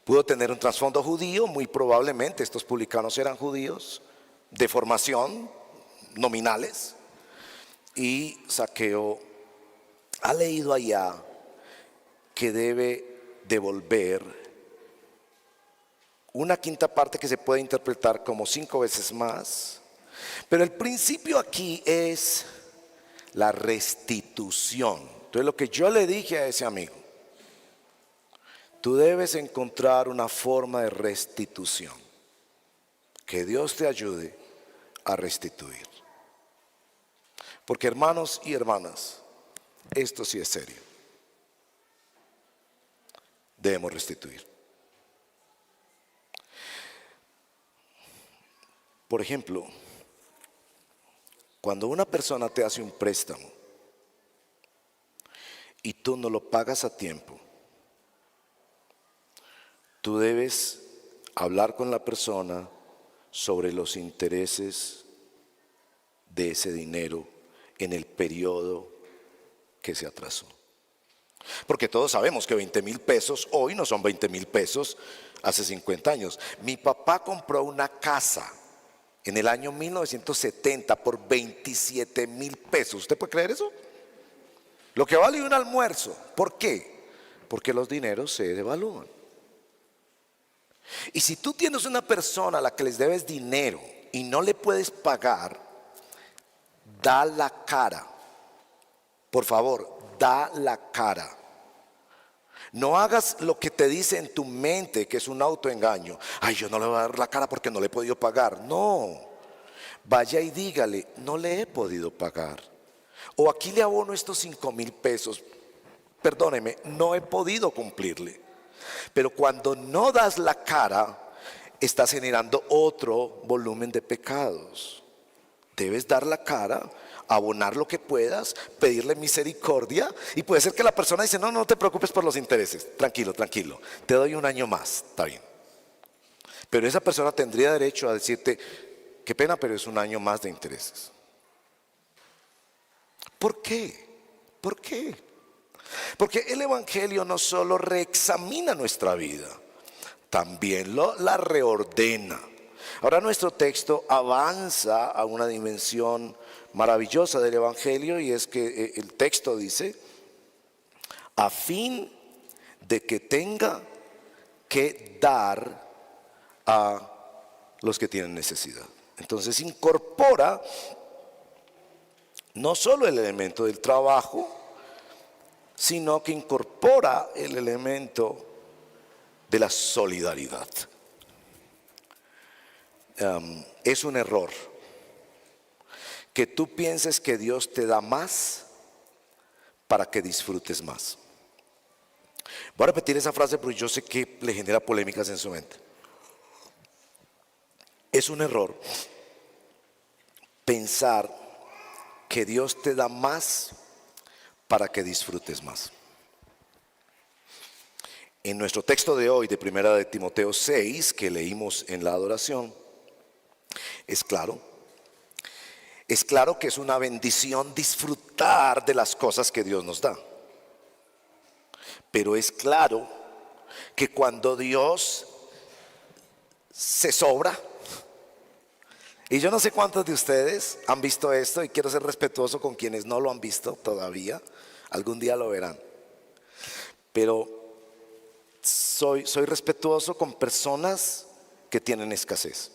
Pudo tener un trasfondo judío, muy probablemente. Estos publicanos eran judíos de formación, nominales. Y Zaqueo ha leído allá que debe devolver una quinta parte que se puede interpretar como 5 veces más. Pero el principio aquí es la restitución. Entonces lo que yo le dije a ese amigo: tú debes encontrar una forma de restitución. Que Dios te ayude a restituir. Porque hermanos y hermanas, esto sí es serio. Debemos restituir. Por ejemplo, cuando una persona te hace un préstamo, y tú no lo pagas a tiempo, tú debes hablar con la persona sobre los intereses de ese dinero en el periodo que se atrasó. Porque todos sabemos que 20,000 pesos hoy no son 20,000 pesos hace 50 años. Mi papá compró una casa en el año 1970 por 27,000 pesos. ¿Usted puede creer eso? Lo que vale un almuerzo. ¿Por qué? Porque los dineros se devalúan. Y si tú tienes una persona a la que les debes dinero y no le puedes pagar, da la cara. Por favor, da la cara. No hagas lo que te dice en tu mente, que es un autoengaño. Ay, yo no le voy a dar la cara porque no le he podido pagar. No, vaya y dígale, no le he podido pagar. O aquí le abono estos 5,000 pesos. Perdóneme, no he podido cumplirle. Pero cuando no das la cara, estás generando otro volumen de pecados. Debes dar la cara, abonar lo que puedas, pedirle misericordia, y puede ser que la persona dice, no, no te preocupes por los intereses, tranquilo, tranquilo, te doy un año más, está bien. Pero esa persona tendría derecho a decirte, qué pena, pero es un año más de intereses. ¿Por qué? ¿Por qué? Porque el Evangelio no solo reexamina nuestra vida, también la reordena. Ahora nuestro texto avanza a una dimensión maravillosa del Evangelio, y es que el texto dice, a fin de que tenga que dar a los que tienen necesidad. Entonces incorpora no solo el elemento del trabajo, sino que incorpora el elemento de la solidaridad. Es un error que tú pienses que Dios te da más para que disfrutes más. Voy a repetir esa frase porque yo sé que le genera polémicas en su mente. Es un error pensar que Dios te da más para que disfrutes más. En nuestro texto de hoy, de 1 de Timoteo 6, que leímos en la adoración, es claro que es una bendición disfrutar de las cosas que Dios nos da. Pero es claro que cuando Dios se sobra, y yo no sé cuántos de ustedes han visto esto, y quiero ser respetuoso con quienes no lo han visto todavía, algún día lo verán, pero soy respetuoso con personas que tienen escasez.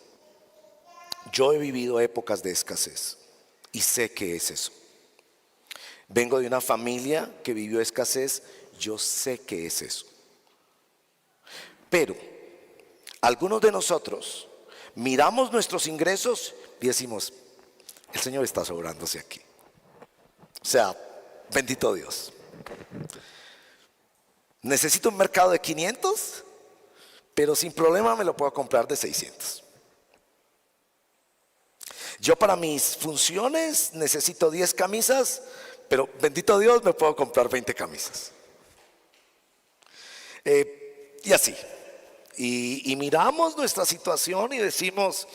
Yo he vivido épocas de escasez y sé qué es eso. Vengo de una familia que vivió escasez, yo sé qué es eso. Pero algunos de nosotros miramos nuestros ingresos y decimos, el Señor está sobrándose aquí. O sea, bendito Dios. Necesito un mercado de 500, pero sin problema me lo puedo comprar de 600. Yo para mis funciones necesito 10 camisas, pero bendito Dios me puedo comprar 20 camisas. Y así. Y miramos nuestra situación y decimos,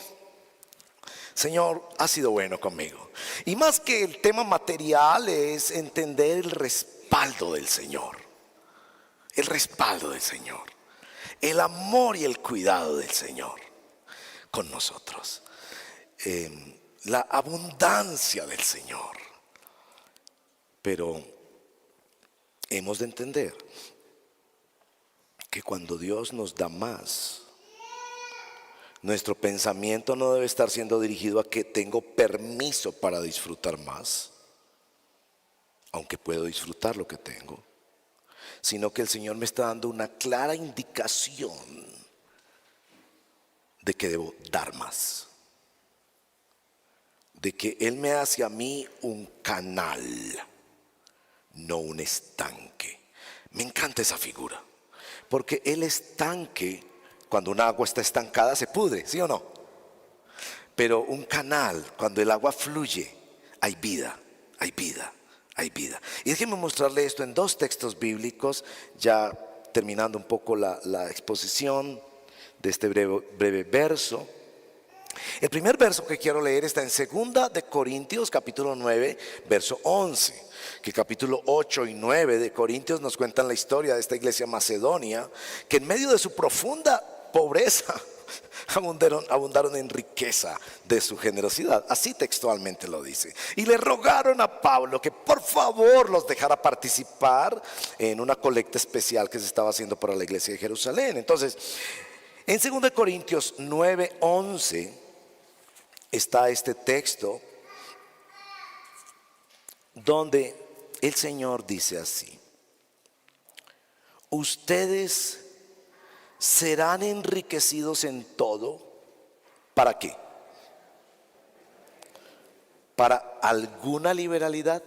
Señor, has sido bueno conmigo. Y más que el tema material es entender el respaldo del Señor. El respaldo del Señor. El amor y el cuidado del Señor con nosotros. La abundancia del Señor. Pero hemos de entender que cuando Dios nos da más, nuestro pensamiento no debe estar siendo dirigido a que tengo permiso para disfrutar más, aunque puedo disfrutar lo que tengo, sino que el Señor me está dando una clara indicación de que debo dar más, de que Él me hace a mí un canal, no un estanque. Me encanta esa figura, porque el estanque, cuando un agua está estancada, se pudre, ¿sí o no? Pero un canal, cuando el agua fluye, hay vida, hay vida, hay vida. Y déjenme mostrarle esto en dos textos bíblicos, ya terminando un poco la exposición de este breve verso. El primer verso que quiero leer está en 2 de Corintios capítulo 9 verso 11, que capítulo 8 y 9 de Corintios nos cuentan la historia de esta iglesia macedonia, que en medio de su profunda pobreza abundaron en riqueza de su generosidad. Así textualmente lo dice. Y le rogaron a Pablo que por favor los dejara participar en una colecta especial que se estaba haciendo para la iglesia de Jerusalén. Entonces, en 2 Corintios 9:11 está este texto donde el Señor dice así: ustedes serán enriquecidos en todo. ¿Para qué? ¿Para alguna liberalidad?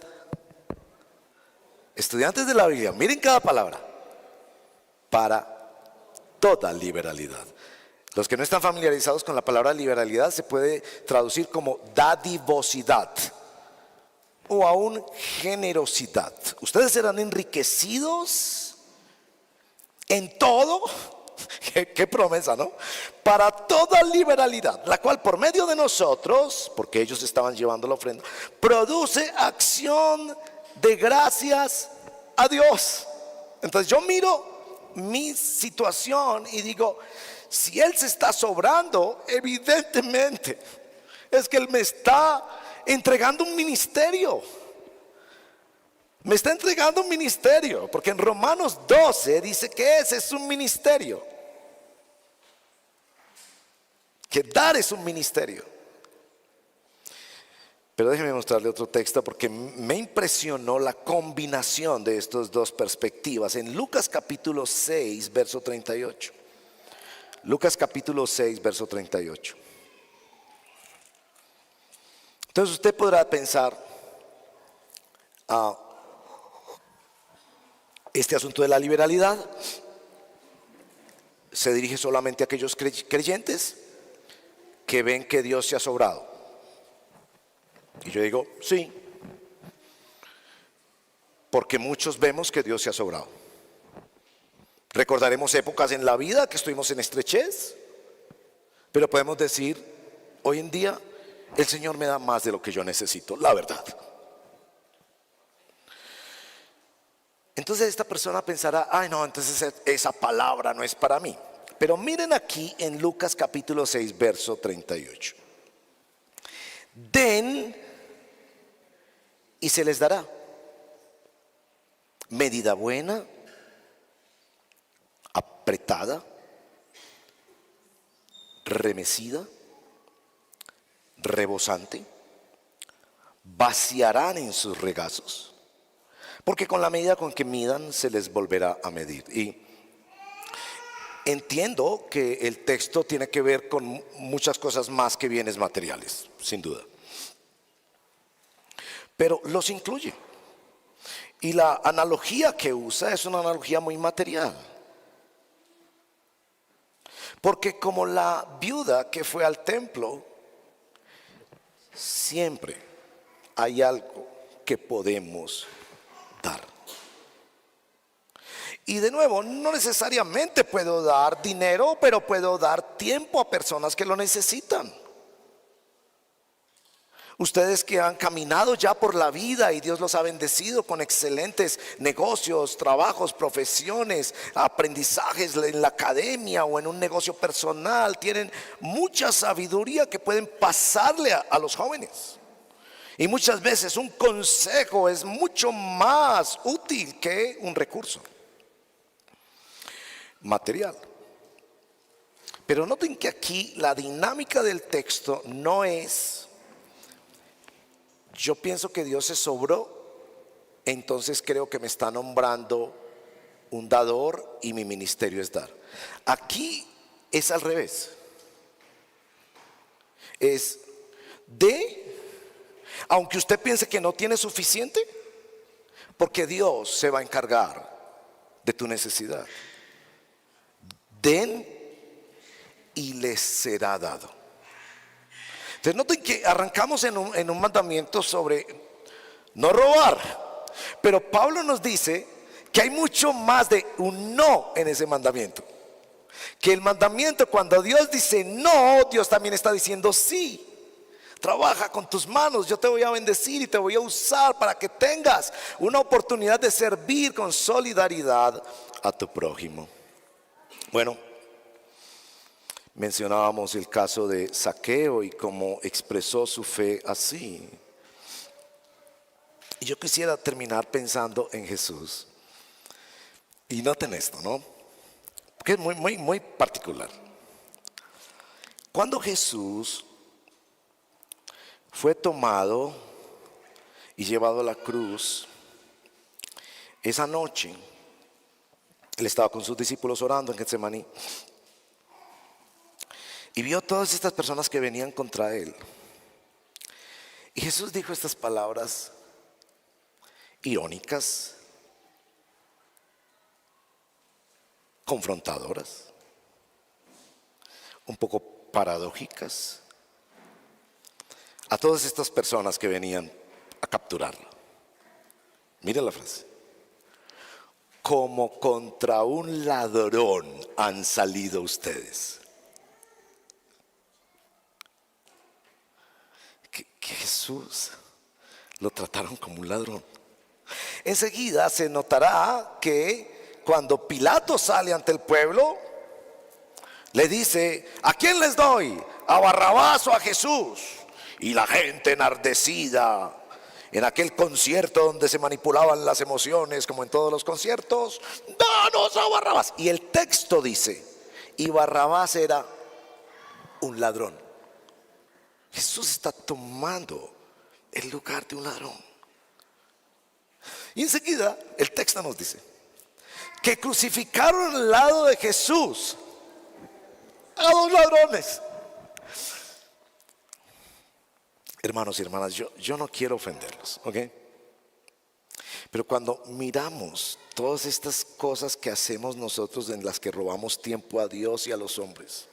Estudiantes de la Biblia, miren cada palabra. Para toda liberalidad. Los que no están familiarizados con la palabra liberalidad se puede traducir como dadivosidad o aún generosidad. Ustedes serán enriquecidos en todo. Qué promesa, ¿no? Para toda liberalidad, la cual por medio de nosotros, porque ellos estaban llevando la ofrenda, produce acción de gracias a Dios. Entonces yo miro mi situación y digo, si Él se está sobrando, evidentemente es que Él me está entregando un ministerio. Me está entregando un ministerio, porque en Romanos 12 dice que ese es un ministerio, que dar es un ministerio. Pero déjeme mostrarle otro texto porque me impresionó la combinación de estas dos perspectivas. En Lucas capítulo 6, verso 38. Lucas capítulo 6, verso 38. Entonces usted podrá pensar, este asunto de la liberalidad se dirige solamente a aquellos creyentes que ven que Dios se ha sobrado. Y yo digo, sí, porque muchos vemos que Dios se ha sobrado. Recordaremos épocas en la vida que estuvimos en estrechez, pero podemos decir, hoy en día el Señor me da más de lo que yo necesito, la verdad. Entonces esta persona pensará, ay no, entonces esa palabra no es para mí. Pero miren aquí en Lucas capítulo 6, verso 38. Den y se les dará. Medida buena, apretada, remecida, rebosante, vaciarán en sus regazos, porque con la medida con que midan se les volverá a medir. Y entiendo que el texto tiene que ver con muchas cosas más que bienes materiales, sin duda, pero los incluye. Y la analogía que usa es una analogía muy material, porque como la viuda que fue al templo, siempre hay algo que podemos dar. Y de nuevo, no necesariamente puedo dar dinero, pero puedo dar tiempo a personas que lo necesitan. Ustedes que han caminado ya por la vida y Dios los ha bendecido con excelentes negocios, trabajos, profesiones, aprendizajes en la academia o en un negocio personal, tienen mucha sabiduría que pueden pasarle a los jóvenes. Y muchas veces un consejo es mucho más útil que un recurso material. Pero noten que aquí la dinámica del texto no es: yo pienso que Dios se sobró, entonces creo que me está nombrando un dador y mi ministerio es dar. Aquí es al revés. Es aunque usted piense que no tiene suficiente, porque Dios se va a encargar de tu necesidad. Den y les será dado. Entonces noten que arrancamos en un mandamiento sobre no robar. Pero Pablo nos dice que hay mucho más de un no en ese mandamiento. Que el mandamiento, cuando Dios dice no, Dios también está diciendo sí. Trabaja con tus manos, yo te voy a bendecir y te voy a usar para que tengas una oportunidad de servir con solidaridad a tu prójimo. Bueno, mencionábamos el caso de Zaqueo y cómo expresó su fe así. Y yo quisiera terminar pensando en Jesús. Y noten esto, ¿no? Porque es muy particular. Cuando Jesús fue tomado y llevado a la cruz, esa noche él estaba con sus discípulos orando en Getsemaní y vio todas estas personas que venían contra él. Y Jesús dijo estas palabras irónicas, confrontadoras, un poco paradójicas a todas estas personas que venían a capturarlo. Miren la frase: como contra un ladrón han salido ustedes. Que Jesús lo trataron como un ladrón. Enseguida se notará que cuando Pilato sale ante el pueblo, le dice: ¿a quién les doy? ¿A Barrabás o a Jesús? Y la gente enardecida, en aquel concierto donde se manipulaban las emociones como en todos los conciertos: danos a Barrabás. Y el texto dice: y Barrabás era un ladrón. Jesús está tomando el lugar de un ladrón. Y enseguida el texto nos dice que crucificaron al lado de Jesús a dos ladrones. Hermanos y hermanas, yo no quiero ofenderlos, ¿ok? Pero cuando miramos todas estas cosas que hacemos nosotros, en las que robamos tiempo a Dios y a los hombres,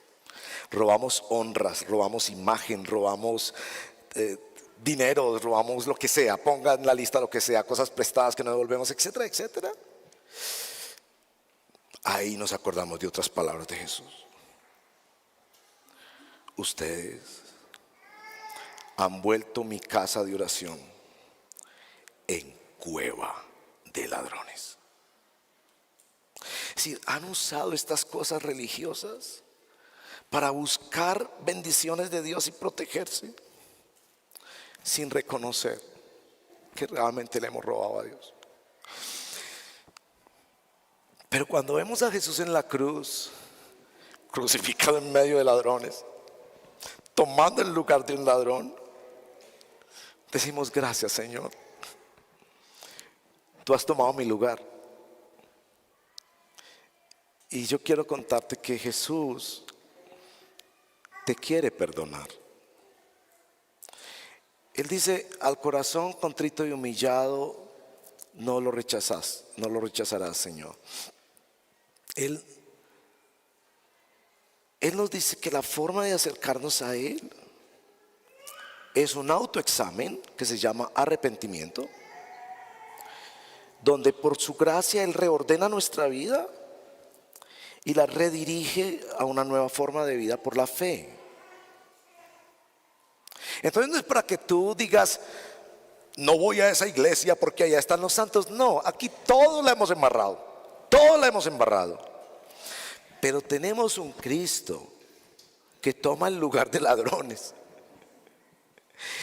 robamos honras, robamos imagen, robamos dinero, robamos lo que sea, pongan en la lista lo que sea, cosas prestadas que no devolvemos, etcétera, etcétera. Ahí nos acordamos de otras palabras de Jesús. Ustedes han vuelto mi casa de oración en cueva de ladrones. Es decir, han usado estas cosas religiosas para buscar bendiciones de Dios y protegerse, sin reconocer que realmente le hemos robado a Dios. Pero cuando vemos a Jesús en la cruz, crucificado en medio de ladrones, tomando el lugar de un ladrón, decimos: gracias, Señor, tú has tomado mi lugar. Y yo quiero contarte que Jesús te quiere perdonar. Él dice: al corazón contrito y humillado no lo rechazarás, Señor. Él nos dice que la forma de acercarnos a Él es un autoexamen que se llama arrepentimiento, donde por su gracia Él reordena nuestra vida y la redirige a una nueva forma de vida por la fe. Entonces no es para que tú digas: no voy a esa iglesia porque allá están los santos. No, aquí todos la hemos embarrado, todos la hemos embarrado. Pero tenemos un Cristo que toma el lugar de ladrones.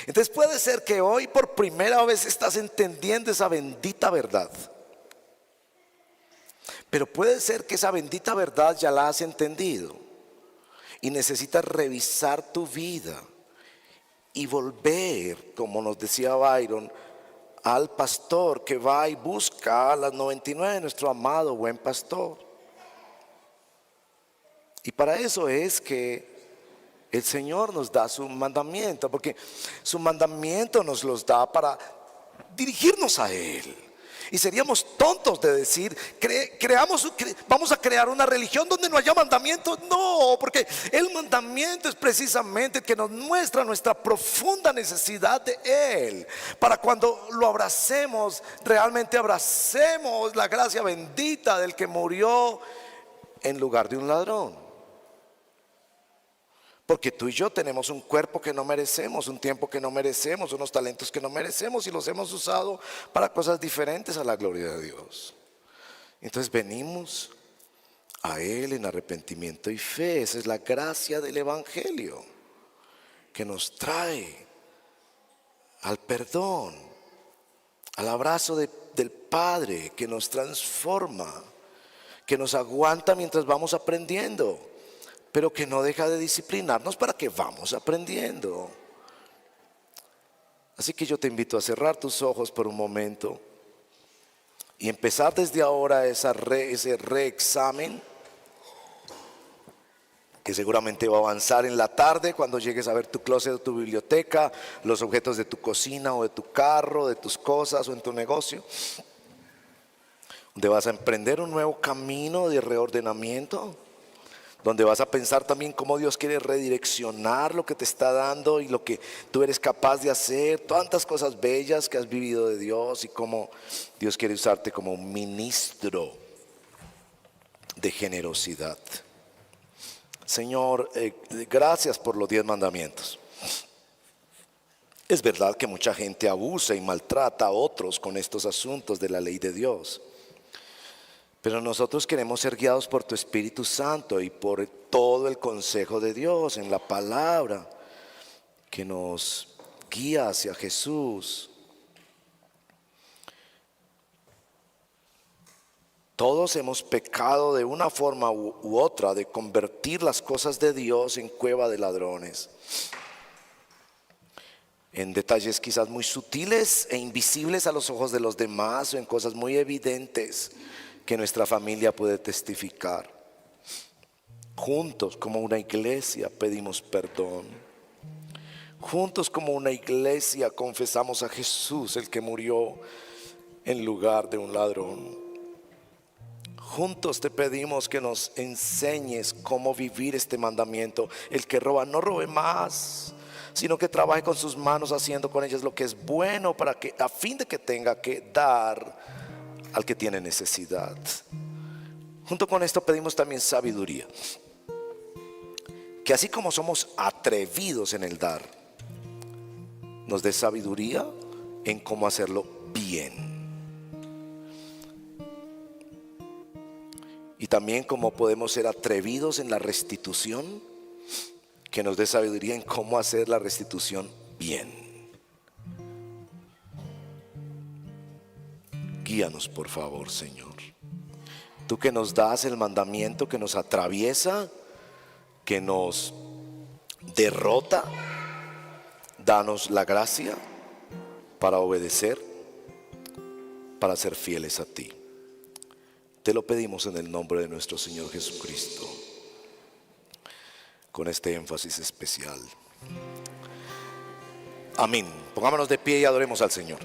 Entonces puede ser que hoy por primera vez estás entendiendo esa bendita verdad. Pero puede ser que esa bendita verdad ya la has entendido y necesitas revisar tu vida y volver, como nos decía Byron, al pastor que va y busca a las 99, nuestro amado buen pastor. Y para eso es que el Señor nos da su mandamiento, porque su mandamiento nos los da para dirigirnos a Él. Y seríamos tontos de decir, vamos a crear una religión donde no haya mandamientos. No, porque el mandamiento es precisamente el que nos muestra nuestra profunda necesidad de Él. Para cuando lo abracemos, realmente abracemos la gracia bendita del que murió en lugar de un ladrón. Porque tú y yo tenemos un cuerpo que no merecemos, un tiempo que no merecemos, unos talentos que no merecemos, y los hemos usado para cosas diferentes a la gloria de Dios. Entonces venimos a Él en arrepentimiento y fe. Esa es la gracia del Evangelio, que nos trae al perdón, al abrazo del Padre, que nos transforma, que nos aguanta mientras vamos aprendiendo, pero que no deja de disciplinarnos para que vamos aprendiendo. Así que yo te invito a cerrar tus ojos por un momento y empezar desde ahora ese reexamen, que seguramente va a avanzar en la tarde cuando llegues a ver tu closet o tu biblioteca, los objetos de tu cocina o de tu carro, de tus cosas o en tu negocio, donde vas a emprender un nuevo camino de reordenamiento, donde vas a pensar también cómo Dios quiere redireccionar lo que te está dando y lo que tú eres capaz de hacer, tantas cosas bellas que has vivido de Dios y cómo Dios quiere usarte como un ministro de generosidad. Señor, gracias por los 10 mandamientos. Es verdad que mucha gente abusa y maltrata a otros con estos asuntos de la ley de Dios. Pero nosotros queremos ser guiados por tu Espíritu Santo y por todo el consejo de Dios en la palabra que nos guía hacia Jesús. Todos hemos pecado de una forma u otra de convertir las cosas de Dios en cueva de ladrones, en detalles quizás muy sutiles e invisibles a los ojos de los demás, o en cosas muy evidentes que nuestra familia puede testificar. Juntos como una iglesia pedimos perdón. Juntos como una iglesia confesamos a Jesús, el que murió en lugar de un ladrón. Juntos te pedimos que nos enseñes cómo vivir este mandamiento. El que roba no robe más, sino que trabaje con sus manos haciendo con ellas lo que es bueno, para que, a fin de que tenga que dar al que tiene necesidad. Junto con esto pedimos también sabiduría, que así como somos atrevidos en el dar, nos dé sabiduría en cómo hacerlo bien. Y también como podemos ser atrevidos en la restitución, que nos dé sabiduría en cómo hacer la restitución bien. Guíanos, por favor, Señor. Tú que nos das el mandamiento que nos atraviesa, que nos derrota, danos la gracia para obedecer, para ser fieles a ti. Te lo pedimos en el nombre de nuestro Señor Jesucristo, con este énfasis especial. Amén. Pongámonos de pie y adoremos al Señor.